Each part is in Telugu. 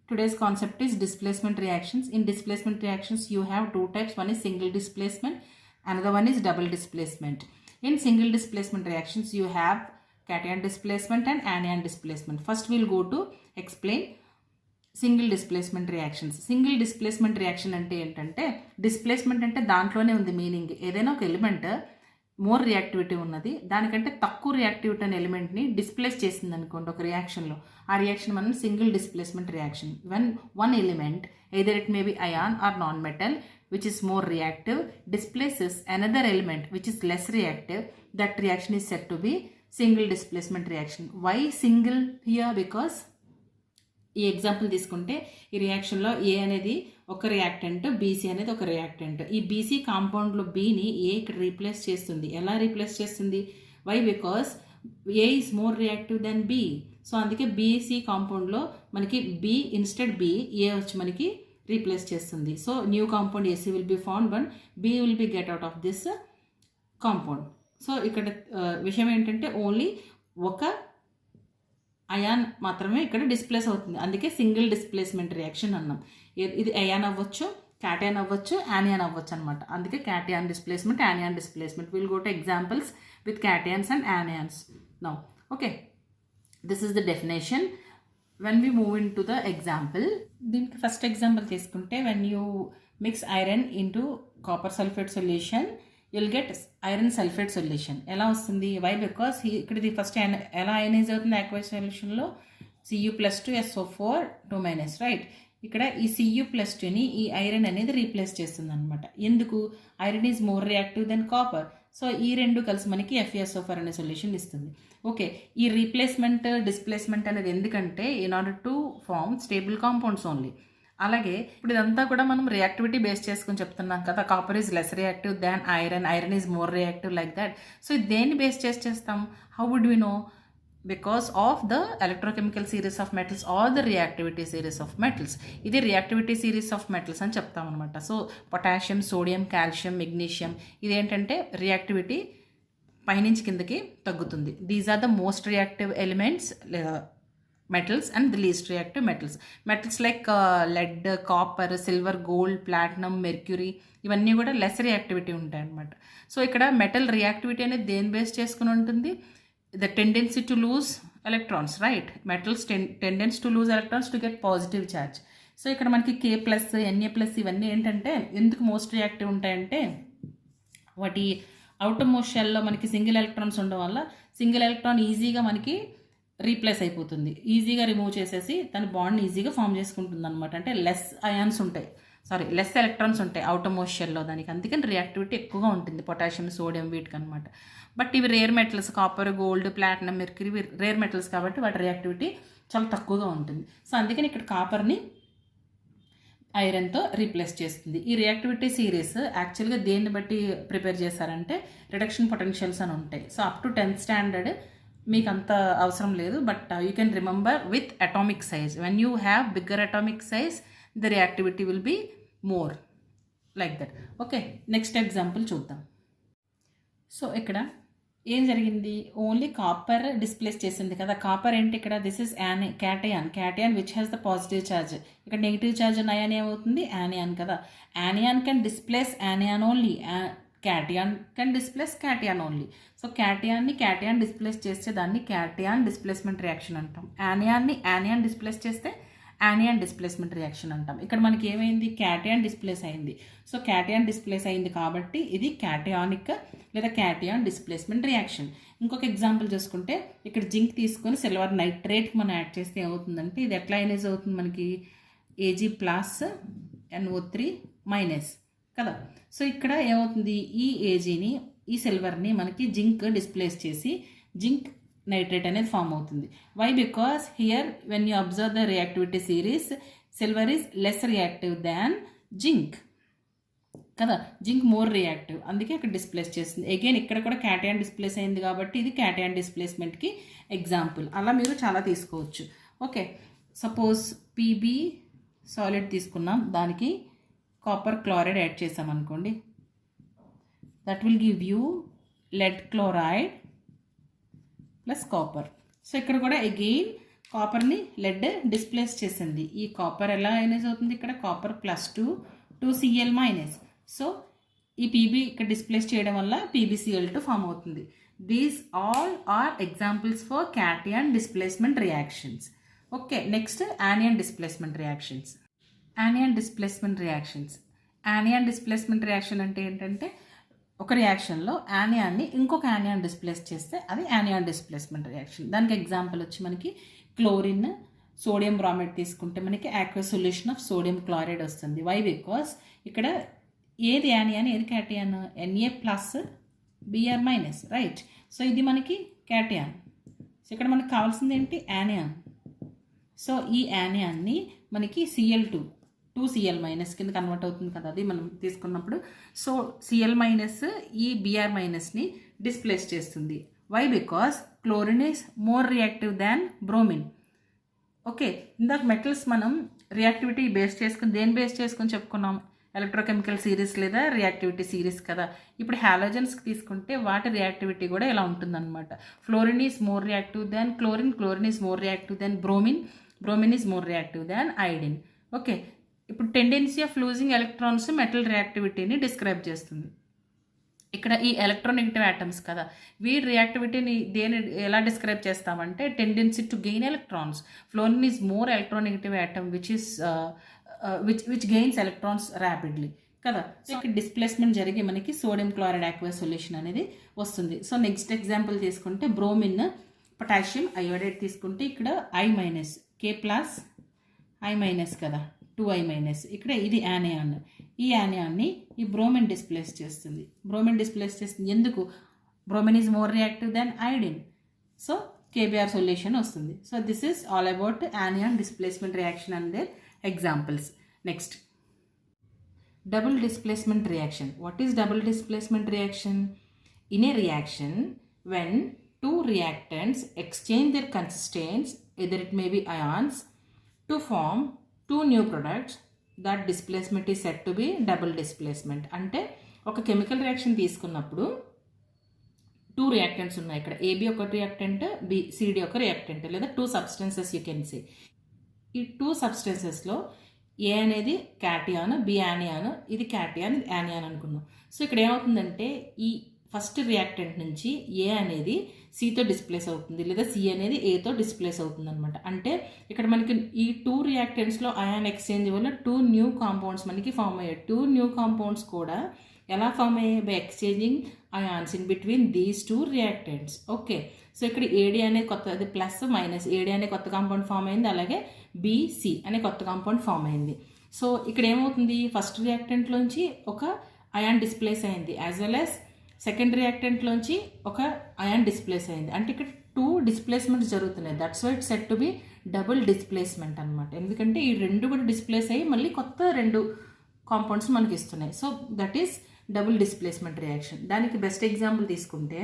Today's concept is displacement reactions. In displacement reactions, you have two types. One is single displacement, another one is double displacement. In single displacement reactions, you have cation displacement and anion displacement. First, we'll go to explain single displacement reactions. Single displacement reaction అంటే ఏంటంటే, డిస్ప్లేస్మెంట్ అంటే దాంట్లోనే ఉంది మీనింగ్. ఏదైనా ఒక ఎలిమెంట్ మోర్ రియాక్టివిటీ ఉన్నది, దానికంటే తక్కువ రియాక్టివిటీ అనే ఎలిమెంట్ని డిస్ప్లేస్ చేసింది అనుకోండి ఒక రియాక్షన్లో, ఆ రియాక్షన్ మనం single displacement reaction. When one element either it may be ion or non-metal which is more reactive displaces another element which is less reactive, that reaction is said to be single displacement reaction. Why single here? Because ఈ ఎగ్జాంపుల్ తీసుకుంటే ఈ రియాక్షన్లో ఏ అనేది ఒక రియాక్టెంట్, బీసీ అనేది ఒక రియాక్టెంట్. ఈ బీసీ కాంపౌండ్లో బీని ఏ ఇక్కడ రీప్లేస్ చేస్తుంది. ఎలా రీప్లేస్ చేస్తుంది? Why? Because A is more reactive than B. So అందుకే బీసీ కాంపౌండ్లో మనకి బీ ఇన్స్టెడ్ బీ ఏ వచ్చి మనకి రీప్లేస్ చేస్తుంది. So new compound AC will be found one B will be get out of this compound. So ఇక్కడ విషయం ఏంటంటే ఓన్లీ ఒక అయాన్ మాత్రమే ఇక్కడ డిస్ప్లేస్ అవుతుంది, అందుకే సింగిల్ డిస్ప్లేస్మెంట్ రియాక్షన్ అన్నాం. ఇది అయాన్ అవ్వచ్చు, క్యాటయాన్ అవ్వచ్చు, యానియాన్ అవ్వచ్చు అనమాట. అందుకే cation displacement, anion displacement. Will go to examples with cations and anions now. Okay, this is the definition. When we move in to the example, దీనికి ఫస్ట్ ఎగ్జాంపుల్ తీసుకుంటే, when you mix iron into copper sulphate solution you'll get iron sulfate solution. ఎలా వస్తుంది? వై? బికాస్ ఇక్కడ ఇది ఫస్ట్ ఎలా అయనైజ్ అవుతుంది aqueous సొల్యూషన్లో? Cu+2 SO4 2-, right. ఇక్కడ ఈ Cu+2ని ఈ ఐరన్ అనేది రీప్లేస్ చేస్తుంది అనమాట. ఎందుకు? Iron is more reactive than copper. So ఈ రెండు కలిసి మనకి FeSO4 అనే సొల్యూషన్ ఇస్తుంది. ఓకే, ఈ రీప్లేస్మెంట్ డిస్ప్లేస్మెంట్ అనేది ఎందుకంటే in order to form stable compounds only. అలాగే ఇప్పుడు ఇదంతా కూడా మనం రియాక్టివిటీ బేస్ చేసుకుని చెప్తున్నాం కదా. Copper is less reactive than iron, iron is more reactive, like that. So దేన్ని బేస్ చేస్తాం? How would we know? Because of the electrochemical series of metals or the reactivity series of metals. ఇది రియాక్టివిటీ సిరీస్ ఆఫ్ మెటల్స్ అని చెప్తాం అనమాట. So potassium, sodium, calcium, magnesium ఇదేంటంటే రియాక్టివిటీ పైనుంచి కిందకి తగ్గుతుంది. These are the most reactive elements metals and the least reactive metals. Metals like lead, copper, silver, gold, platinum, mercury ఇవన్నీ కూడా లెస్ రియాక్టివిటీ ఉంటాయి అన్నమాట. సో ఇక్కడ మెటల్ రియాక్టివిటీ అనేది దేని బేస్ చేసుకుని ఉంటుంది? The tendency to lose electrons, right. Metals tendons to lose electrons to get positive charge. So ఇక్కడ మనకి K+, Na+ ఇవన్నీ ఏంటంటే ఎందుకు మోస్ట్ రియాక్టివ్ ఉంటాయంటే, వాటి అవుటర్ మోస్ట్ షెల్లో మనకి సింగిల్ ఎలక్ట్రాన్స్ ఉండడం వల్ల సింగిల్ ఎలక్ట్రాన్ ఈజీగా మనకి రీప్లేస్ అయిపోతుంది, ఈజీగా రిమూవ్ చేసేసి తన బాండ్ని ఈజీగా ఫామ్ చేసుకుంటుంది అనమాట. అంటే లెస్ అయాన్స్ ఉంటాయి, లెస్ ఎలక్ట్రాన్స్ ఉంటాయి అవుటర్ మోస్ట్ షెల్లో దానికి, అందుకని రియాక్టివిటీ ఎక్కువగా ఉంటుంది పొటాషియం, సోడియం వీటికి అనమాట. బట్ ఇవి rare metals, copper, gold, platinum, mercury rare metals కాబట్టి వాటి రియాక్టివిటీ చాలా తక్కువగా ఉంటుంది. సో అందుకని ఇక్కడ కాపర్ని ఐరన్తో రీప్లేస్ చేస్తుంది. ఈ రియాక్టివిటీ సిరీస్ యాక్చువల్గా దేన్ని బట్టి ప్రిపేర్ చేశారంటే రిడక్షన్ పొటెన్షియల్స్ అని ఉంటాయి. So up to 10th standard మీకు అంత అవసరం లేదు, but you can remember with atomic size. When you have bigger atomic size the reactivity will be more, like that. Okay, next example చూద్దాం. సో ఇక్కడ ఏం జరిగింది? ఓన్లీ కాపర్ డిస్ప్లేస్ చేసింది కదా. కాపర్ ఏంటి ఇక్కడ? This is cation which has the positive charge. ఇక్కడ నెగిటివ్ ఛార్జ్ ఉన్న అయాన్ ఏమవుతుంది? యానియాన్ కదా. Anion can displace anion only, cation can displace cation only. So క్యాటయాన్ని క్యాటయాన్ డిస్ప్లేస్ చేస్తే దాన్ని క్యాటయాన్ డిస్ప్లేస్మెంట్ రియాక్షన్ అంటాం. యానియాన్ని యానియాన్ డిస్ప్లేస్ చేస్తే యానియాన్ డిస్ప్లేస్మెంట్ రియాక్షన్ అంటాం. ఇక్కడ మనకి ఏమైంది? క్యాటయాన్ డిస్ప్లేస్ అయింది. సో క్యాటయాన్ డిస్ప్లేస్ అయింది కాబట్టి ఇది క్యాటయానిక్ లేదా క్యాటయాన్ డిస్ప్లేస్మెంట్ రియాక్షన్. ఇంకొక ఎగ్జాంపుల్ చూసుకుంటే, ఇక్కడ జింక్ తీసుకొని సిల్వర్ నైట్రేట్కి మనం యాడ్ చేస్తే ఏమవుతుందంటే ఇది ఎట్లా అయనైజ్ అవుతుంది మనకి? Ag+NO3- కదా. సో ఇక్కడ ఏమవుతుంది? ఈ ఏజీని, ఈ సిల్వర్ని మనకి జింక్ డిస్ప్లేస్ చేసి జింక్ నైట్రేట్ అనేది ఫామ్ అవుతుంది. Why? Because here when you observe the reactivity series silver is less reactive than zinc కదా. జింక్ మోర్ రియాక్టివ్, అందుకే ఇక్కడ డిస్ప్లేస్ చేస్తుంది. అగైన్ ఇక్కడ కూడా క్యాటయాన్ డిస్ప్లేస్ అయింది కాబట్టి ఇది క్యాటయాన్ డిస్ప్లేస్మెంట్కి ఎగ్జాంపుల్. అలా మీరు చాలా తీసుకోవచ్చు. ఓకే, సపోజ్ PB సాలిడ్ తీసుకున్నాం, దానికి కాపర్ క్లోరైడ్ యాడ్ చేసామనుకోండి, that will give you lead chloride plus copper. So ఇక్కడ కూడా అగైన్ కాపర్ని లెడ్ డిస్ప్లేస్ చేసింది. ఈ కాపర్ ఎలా అయనైజ్ అవుతుంది? ఇక్కడ కాపర్ +2 2Cl-. సో ఈ పీబీ ఇక్కడ డిస్ప్లేస్ చేయడం వల్ల PbCl2 ఫామ్ అవుతుంది. These all are examples for cation displacement reactions. Okay, next anion displacement reactions. Anion displacement reactions. Anion displacement reaction అంటే ఏంటంటే ఒక రియాక్షన్లో యానియాన్ని ఇంకొక యానియాన్ డిస్ప్లేస్ చేస్తే అది యానియాన్ డిస్ప్లేస్మెంట్ రియాక్షన్. దానికి ఎగ్జాంపుల్ వచ్చి మనకి క్లోరిన్ సోడియం బ్రోమైడ్ తీసుకుంటే మనకి aqueous solution of sodium chloride వస్తుంది. వై? బికాస్ ఇక్కడ ఏది యానియాన్ ఏది cation? Na+, Br-, right. So ఇది మనకి క్యాటయాన్. సో ఇక్కడ మనకు కావాల్సింది ఏంటి? యానియాన్. సో ఈ యానియాన్ని మనకి Cl2 2Cl- కింద కన్వర్ట్ అవుతుంది కదా, అది మనం తీసుకున్నప్పుడు. సో Cl- ఈ Br-ని డిస్ప్లేస్ చేస్తుంది. Why? Because chlorine is more reactive than bromine. Okay, ఇందాక మెటల్స్ మనం రియాక్టివిటీ బేస్ చేసుకుని దేని బేస్ చేసుకొని చెప్పుకున్నాం? ఎలక్ట్రోకెమికల్ సిరీస్ లేదా రియాక్టివిటీ సిరీస్ కదా. ఇప్పుడు హాలోజన్స్కి తీసుకుంటే వాటి రియాక్టివిటీ కూడా ఇలా ఉంటుందన్నమాట. Fluorine is more reactive than chlorine, chlorine is more reactive than bromine, bromine is more reactive than iodine. Okay, ఇప్పుడు tendency of losing electrons metal రియాక్టివిటీని డిస్క్రైబ్ చేస్తుంది. ఇక్కడ ఈ ఎలక్ట్రోనెగటివ్ ఆటమ్స్ కదా, వీటి రియాక్టివిటీని దేని ఎలా డిస్క్రైబ్ చేస్తామంటే tendency to gain electrons. Fluorine is more electronegative atom which gains electrons rapidly కదా. సో ఇక్కడ డిస్ప్లేస్మెంట్ జరిగి మనకి సోడియం క్లోరైడ్ aqueous సొల్యూషన్ అనేది వస్తుంది. సో నెక్స్ట్ ఎగ్జాంపుల్ తీసుకుంటే బ్రోమిన్ పొటాషియం అయోడైడ్ తీసుకుంటే ఇక్కడ I-, K+, I- కదా, 2I-. ఇక్కడ ఇది యానియాన్. ఈ యానియాన్ని ఈ బ్రోమిన్ డిస్ప్లేస్ చేస్తుంది. బ్రోమిన్ డిస్ప్లేస్ చేస్తుంది ఎందుకు? Bromine is more reactive than iodine. So KBr solution వస్తుంది. So this is all about anion displacement reaction and their examples. Next, double displacement reaction. What is double displacement reaction? In a reaction, when two reactants exchange their constituents, either it may be ions, to form two new products, that displacement is said to be double displacement. అంటే ఒక కెమికల్ రియాక్షన్ తీసుకున్నప్పుడు టూ రియాక్టెంట్స్ ఉన్నాయి. ఇక్కడ AB ఒక రియాక్టెంట్, CD ఒక రియాక్టెంట్, లేదా two substances you can say. ఈ టూ సబ్స్టెన్సెస్లో ఏ అనేది క్యాటియాన్, బి యానియాన్, ఇది క్యాటియాన్, ఇది యానియాన్ అనుకున్నాం. సో ఇక్కడ ఏమవుతుందంటే ఈ ఫస్ట్ రియాక్టెంట్ నుంచి ఏ అనేది సితో డిస్ప్లేస్ అవుతుంది, లేదా సి అనేది ఏతో డిస్ప్లేస్ అవుతుంది అనమాట. అంటే ఇక్కడ మనకి ఈ టూ రియాక్టెంట్స్లో అయాన్ ఎక్స్చేంజ్ వల్ల టూ న్యూ కాంపౌండ్స్ మనకి ఫామ్ అయ్యాయి. టూ న్యూ కాంపౌండ్స్ కూడా ఎలా ఫామ్ అయ్యాయి? By exchanging ions in between these two reactants. Okay, so ఇక్కడ ఏడి అనేది కొత్త, అది +-, ఏడి అనే కొత్త కాంపౌండ్ ఫామ్ అయింది, అలాగే BC అనే కొత్త కాంపౌండ్ ఫామ్ అయింది. సో ఇక్కడ ఏమవుతుంది? ఫస్ట్ రియాక్టెంట్లోంచి ఒక అయాన్ డిస్ప్లేస్ అయింది, యాజ్ వెల్ యాజ్ సెకండ్ రియాక్టెంట్లోంచి ఒక అయాన్ డిస్ప్లేస్ అయింది. అంటే ఇక్కడ టూ డిస్ప్లేస్మెంట్స్ జరుగుతున్నాయి. That's why it said to be double displacement అనమాట. ఎందుకంటే ఈ రెండు కూడా డిస్ప్లేస్ అయ్యి మళ్ళీ కొత్త రెండు కాంపౌండ్స్ మనకి ఇస్తున్నాయి. So that is double displacement reaction. దానికి బెస్ట్ ఎగ్జాంపుల్ తీసుకుంటే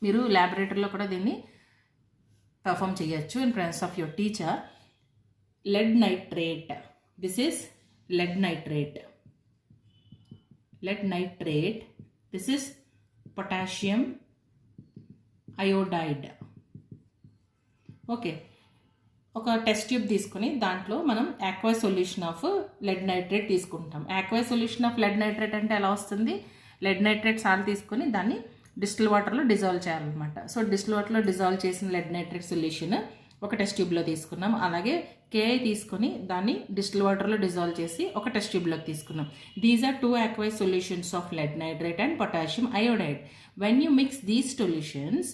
మీరు ల్యాబొరేటరీలో కూడా దీన్ని పర్ఫామ్ చేయొచ్చు in presence of your teacher. lead nitrate. This is lead nitrate. Lead nitrate. This is potassium iodide. Okay, ఒక టెస్ట్ ట్యూబ్ తీసుకుని దాంట్లో మనం aqueous solution of lead nitrate తీసుకుంటాం. aqueous solution of lead nitrate అంటే ఎలా వస్తుంది? లెడ్ నైట్రేట్ సాల్ట్ తీసుకొని దాన్ని డిస్టిల్ వాటర్లో డిజాల్వ్ చేయాలన్నమాట. సో డిస్టిల్ వాటర్లో డిజాల్వ్ చేసిన లెడ్ నైట్రేట్ సొల్యూషన్ ఒక టెస్ట్ ట్యూబ్లో తీసుకున్నాం. అలాగే KI తీసుకొని దాన్ని డిస్టిల్ వాటర్లో డిజాల్వ్ చేసి ఒక టెస్ట్ ట్యూబ్లోకి తీసుకున్నాం. These are two aqueous solutions of lead nitrate and potassium iodide. When you mix these solutions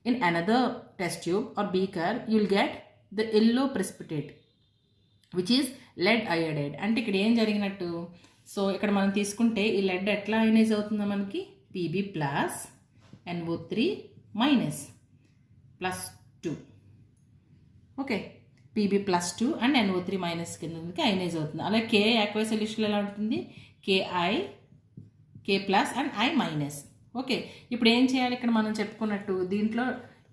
in another test tube or beaker, you will get the yellow precipitate which is lead iodide. అంటే ఇక్కడ ఏం జరిగినట్టు? సో ఇక్కడ మనం తీసుకుంటే ఈ లెడ్ ఎట్లా అయనైజ్ అవుతుందో మనకి Pb+ NO3- +2. Okay, Pb+2 and NO3- కిందకి అయనైజ్ అవుతుంది. అలాగే Ki aqueous సొల్యూషన్ ఎలా ఉంటుంది? Ki, K+ and I-. Okay, ఇప్పుడు ఏం చేయాలి? ఇక్కడ మనం చెప్పుకున్నట్టు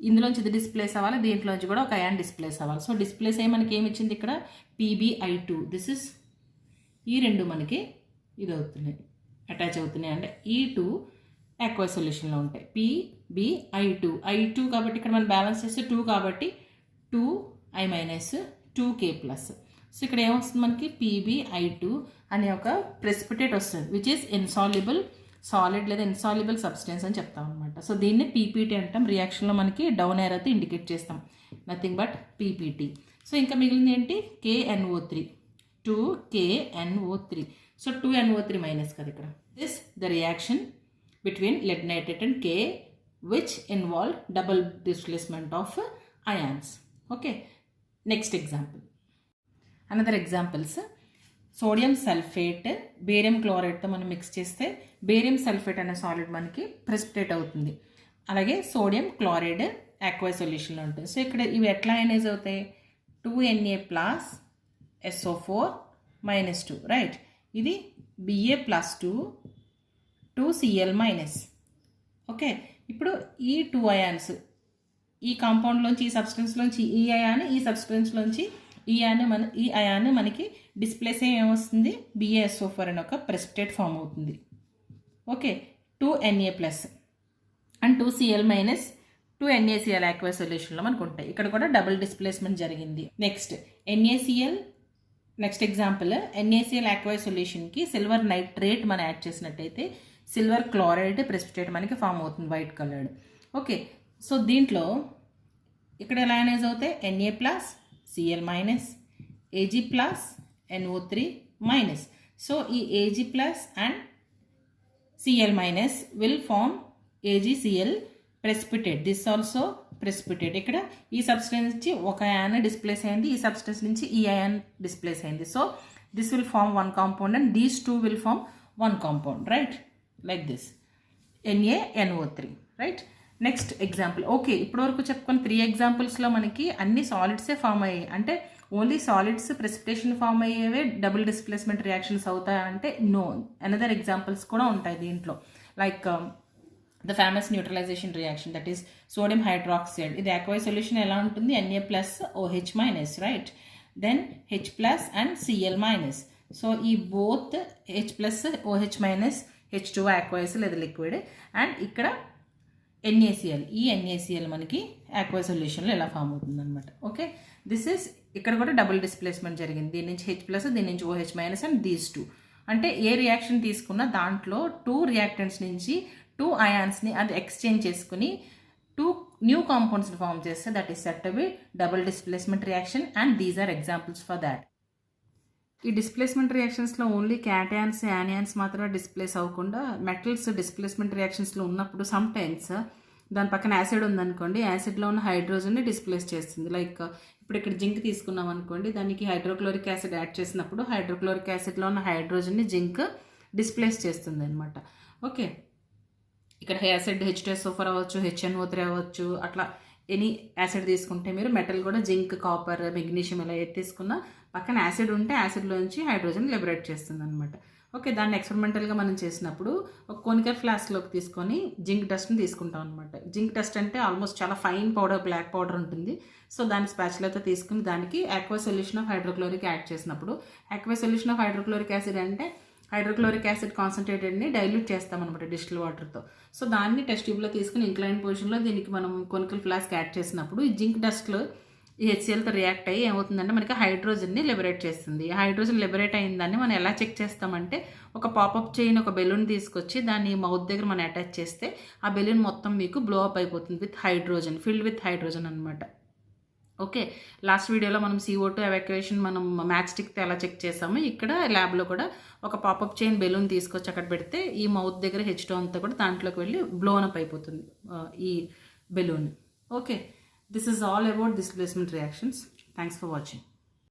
ఇందులోంచి ఇది డిస్ప్లేస్ అవ్వాలి, దీంట్లోంచి కూడా ఒక అయాన్ డిస్ప్లేస్ అవ్వాలి. సో డిస్ప్లేస్ అయ్యి మనకి ఏమి ఇచ్చింది ఇక్కడ? PbI2. దిస్ ఇస్ ఈ రెండు మనకి ఇది అవుతున్నాయి, అటాచ్ అవుతున్నాయి. అంటే ఈ టూ aqueous సొల్యూషన్లో ఉంటాయి. PbI2 కాబట్టి ఇక్కడ మనం బ్యాలెన్స్ చేస్తే 2 కాబట్టి 2 I minus 2K plus. So ఇక్కడ ఏమొస్తుంది మనకి PbI2 అనే ఒక ప్రెసిపిటేట్ వస్తుంది విచ్ ఈస్ ఇన్సాల్యుబుల్ సాలిడ్ లేదా ఇన్సాల్యుబుల్ సబ్స్టెన్స్ అని చెప్తాం అనమాట. సో దీన్ని పీపీటీ అంటాం. రియాక్షన్లో మనకి డౌన్ ఏరైతే ఇండికేట్ చేస్తాం, నథింగ్ బట్ పీపీటీ. సో ఇంకా మిగిలింది ఏంటి KNO3, 2KNO3. So 2NO3 minus కదా ఇక్కడ. This the reaction between lead nitrate and K which involve double displacement of ions. Okay, next example. Another examples, sodium sulphate barium క్లోరైడ్తో మనం మిక్స్ చేస్తే బేరియం సల్ఫేట్ అనే సాలిడ్ మనకి ప్రెసిపిటేట్ అవుతుంది. అలాగే సోడియం క్లోరైడ్ ఆక్వా సొల్యూషన్లో ఉంటుంది. సో ఇక్కడ ఇవి ఎట్లా అయనైజ్ అవుతాయి, 2Na plus SO4 minus 2, right. ఇది Ba plus 2Cl minus. Okay, ఇప్పుడు ఈ 2 అయాన్స్ ఈ కాంపౌండ్లోంచి ఈ సబ్స్టెన్స్లోంచి ఈ అయాన్ ఈ సబ్స్టెన్స్లోంచి ఈ అయాన్ మనకి డిస్ప్లేస్ ఏమొస్తుంది, BaSO4 అనే ఒక ప్రెసిపిటేట్ ఫామ్ అవుతుంది. Okay, 2Na plus and 2Cl minus 2NaCl aqua సొల్యూషన్లో మనకు ఉంటాయి. ఇక్కడ కూడా డబుల్ డిస్ప్లేస్మెంట్ జరిగింది. Next NaCl, next example NaCl aqua సొల్యూషన్కి సిల్వర్ నైట్రేట్ మనం యాడ్ చేసినట్టయితే సిల్వర్ క్లోరైడ్ ప్రెసిపిటేట్ మనకి ఫామ్ అవుతుంది, వైట్ కలర్డ్. ఓకే, సో దీంట్లో ఇక్కడ ఎలా అయనైజ్ అవుతాయి, Na plus Cl minus Ag plus NO3 minus. So ఈ Ag plus and Cl minus will form AgCl precipitate. This also precipitate. ఇక్కడ ఈ సబ్స్టెన్స్ నుంచి ఒక అయాన్ డిస్ప్లేస్ అయింది, ఈ సబ్స్టెన్స్ నుంచి ఈ అయాన్ డిస్ప్లేస్ అయింది. So this will form one compound and these two will form one compound, right, like this NaNO3, right. Next example. Okay, ఇప్పటివరకు చెప్పుకున్న 3 ఎగ్జాంపుల్స్లో మనకి అన్ని సాలిడ్సే ఫామ్ అయ్యాయి. అంటే ఓన్లీ సాలిడ్స్ ప్రెసిపిటేషన్ ఫామ్ అయ్యేవే డబుల్ డిస్ప్లేస్మెంట్ రియాక్షన్స్ అవుతాయి అంటే నో, అనదర్ ఎగ్జాంపుల్స్ కూడా ఉంటాయి దీంట్లో. Like the famous neutralisation reaction, that is sodium hydroxide. ఇది ఆక్వై సొల్యూషన్ ఎలా ఉంటుంది, Na plus OH minus, right. Then H plus and Cl minus. So ఈ both H plus OH minus H2 aqueous లేదా లిక్విడ్ అండ్ ఇక్కడ NaCl, ఈ NaCl మనకి ఆక్వా సొల్యూషన్లో ఎలా ఫామ్ అవుతుంది అనమాట. ఓకే, దిస్ ఈస్ ఇక్కడ కూడా డబుల్ డిస్ప్లేస్మెంట్ జరిగింది. దీని నుంచి H ప్లస్, దీని నుంచి OH మైనస్ అండ్ దీస్ 2. అంటే ఏ రియాక్షన్ తీసుకున్నా దాంట్లో 2 రియాక్టెంట్స్ నుంచి 2 అయాన్స్ని అది ఎక్స్చేంజ్ చేసుకుని 2 న్యూ కాంపౌండ్స్ని ఫామ్ చేస్తే that is said to be double displacement reaction and these are examples for that. ఈ డిస్ప్లేస్మెంట్ రియాక్షన్స్లో ఓన్లీ క్యాటయాన్స్ యానియాన్స్ మాత్రమే డిస్ప్లేస్ అవ్వకుండా మెటల్స్ డిస్ప్లేస్మెంట్ రియాక్షన్స్లో ఉన్నప్పుడు సమ్ టైమ్స్ దాని పక్కన యాసిడ్ ఉందనుకోండి, యాసిడ్లో ఉన్న హైడ్రోజన్ని డిస్ప్లేస్ చేస్తుంది. లైక్ ఇప్పుడు ఇక్కడ జింక్ తీసుకున్నాం అనుకోండి, దానికి హైడ్రోక్లోరిక్ యాసిడ్ యాడ్ చేసినప్పుడు హైడ్రోక్లోరిక్ యాసిడ్లో ఉన్న హైడ్రోజన్ని జింక్ డిస్ప్లేస్ చేస్తుంది అనమాట. ఓకే, ఇక్కడ యాసిడ్ H2SO4 అవ్వచ్చు, HNO3 అవ్వచ్చు, అట్లా ఎనీ యాసిడ్ తీసుకుంటే మీరు మెటల్ కూడా జింక్, కాపర్, మెగ్నీషియం ఇలా ఏది తీసుకున్నా పక్కన యాసిడ్ ఉంటే యాసిడ్లోంచి హైడ్రోజన్ లిబరేట్ చేస్తుంది అనమాట. ఓకే, దాన్ని ఎక్స్పెరిమెంటల్గా మనం చేసినప్పుడు ఒక కోనికల్ ఫ్లాస్క్లోకి తీసుకొని జింక్ డస్ట్ని తీసుకుంటాం అనమాట. జింక్ డస్ట్ అంటే ఆల్మోస్ట్ చాలా ఫైన్ పౌడర్, బ్లాక్ పౌడర్ ఉంటుంది. సో దాన్ని స్పాచులాతో తీసుకుని దానికి aqua solution of hydrochloric add చేసినప్పుడు, aqua solution of hydrochloric acid అంటే హైడ్రోక్లోరిక్ యాసిడ్ కాన్సన్ట్రేటెడ్ని డైల్యూట్ చేస్తామన్నమాట డిస్టిల్ వాటర్తో. సో దాన్ని టెస్ట్ ట్యూబ్లో తీసుకుని ఇంక్లైన్ పొజిషన్లో దీనికి మనం కొనికల్ ఫ్లాస్క్ యాడ్ చేసినప్పుడు ఈ జింక్ డస్ట్లో ఈ HClతో రియాక్ట్ అయ్యి ఏమవుతుందంటే మనకి హైడ్రోజన్ని లిబరేట్ చేస్తుంది. హైడ్రోజన్ లిబరేట్ అయిందాన్ని మనం ఎలా చెక్ చేస్తామంటే ఒక పాపప్ చైన్, ఒక బెలూన్ తీసుకొచ్చి దాన్ని మౌత్ దగ్గర మనం అటాచ్ చేస్తే ఆ బెలూన్ మొత్తం మీకు బ్లో అప్ అయిపోతుంది with hydrogen, filled with hydrogen అనమాట. ఓకే, లాస్ట్ వీడియోలో మనం CO2 ఎవాక్యుయేషన్ మనం మ్యాచ్ స్టిక్తో ఎలా చెక్ చేసామో ఇక్కడ ల్యాబ్లో కూడా ఒక పాపప్ చైన్ బెలూన్ తీసుకొచ్చి అక్కడ పెడితే ఈ మౌత్ దగ్గర H2 అంతా కూడా దాంట్లోకి వెళ్ళి బ్లోన్ అప్ అయిపోతుంది ఈ balloon. Okay, this is all about displacement reactions. Thanks for watching.